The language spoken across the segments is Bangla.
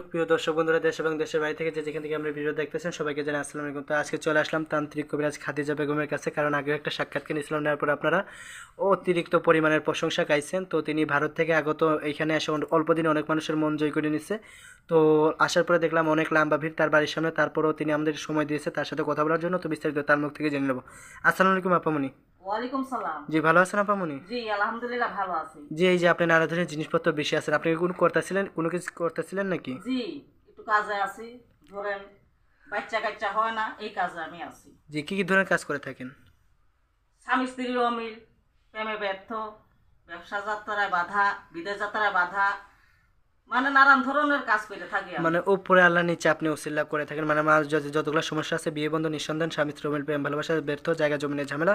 প্রিয় দর্শক বন্ধুরা, দেশ এবং দেশের বাইরে থেকে যেখান থেকে আমরা ভিডিও দেখতেছেন সবাইকে জানাই আসসালামু আলাইকুম। তো আজকে চলে আসলাম তান্ত্রিক কবিরাজ খাদিজা বেগমের কাছে, কারণ আগে একটা সাক্ষাৎকার নিয়েছিলাম, নেওয়ার পর আপনারা অতিরিক্ত পরিমাণের প্রশংসা গাইছেন। তো তিনি ভারত থেকে আগত, এইখানে এসে অল্প দিনে অনেক মানুষের মন জয় করে নিচ্ছে। তো আসার পরে দেখলাম অনেক লম্বা ভিড় তার বাড়ির সামনে, তারপরেও তিনি আমাদের সময় দিয়েছে তার সাথে কথা বলার জন্য। তো বিস্তারিত তার মুখ থেকে জেনে নেব। আসসালামু আলাইকুম আপামনি। ওয়ালাইকুম সালাম। জি, ভালো আছেন আপামনি? জি আলহামদুলিল্লাহ ভালো আছি। জি, এই যে আপনি নানা ধরনের জিনিসপত্র বেশি আছেন, আপনি কোনো করতেছিলেন, কোনো কিছু করতেছিলেন নাকি? জি একটু কাজে আছি, ধরেন বাচ্চা কাচ্চা হয় না, এই কাজে আমি আছি। জি, কি কি ধরনের কাজ করে থাকেন? স্বামী স্ত্রীর অমিল, প্রেমে ব্যর্থ, ব্যবসা যাত্রায় বাধা, বিদেশ যাত্রায় বাধা, মানে নানান ধরনের কাজ করে থাকি আমি। মানে উপরে আল্লাহ নিচে আপনি উসিল্লা করে থাকেন, মানে আমার যতগুলো সমস্যা আছে, বিয়ে বন্ধ, নিঃসন্তান, স্বামী স্ত্রী অমিল, প্রেম ভালোবাসা ব্যর্থ, জায়গা জমিনের ঝামেলা,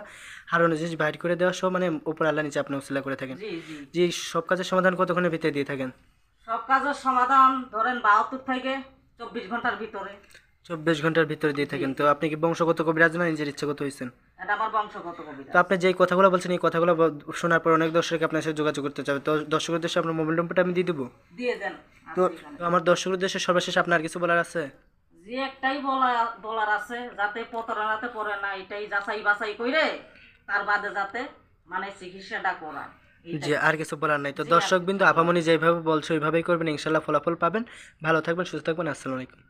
হারানো জিনিস বাইর করে দেওয়া সব, মানে উপরে আল্লাহ নিচে আপনি উসিল্লা করে থাকেন। জি জি জি, সব কাজের সমাধান কতক্ষণের ভিতরে দিয়ে থাকেন? সব কাজের সমাধান ধরেন 72 থেকে 24 ঘন্টার ভিতরে। 24 ঘন্টার ভিতরে দিয়ে থাকেন। তো আপনি কি বংশগত কবিরাজ না নিজের ইচ্ছাগত হয়েছেন? এটা আমার বংশগত কবিতা। তো আপনি যেই কথাগুলো বলছেন, এই কথাগুলো শোনার পর অনেক দর্শক আপনার সাথে যোগাযোগ করতে চাবে। তো দর্শকের উদ্দেশ্যে আপনার মোবাইল নম্বরটা আমি দিয়ে দেবো। দিয়ে দেন। তো আছে এখানে। তো আমার দর্শকের উদ্দেশ্যে সর্বশেষ আপনার কিছু বলার আছে? যে একটাই বলার আছে, যাতে প্রতারণাতে পড়ে না, এটাই যাচাই বাছাই করে তার বাদে যাতে মানে চিকিৎসাটা করা। জি, আর কিছু বলার নাই। তো জি, আর দর্শক কিছু বিন্দু, বলার আপামনি যেভাবে বলছো ওইভাবেই করবেন, ইনশাল্লাহ ফলাফল পাবেন। ভালো থাকবেন, সুস্থ থাকবেন। আসসালামু আলাইকুম।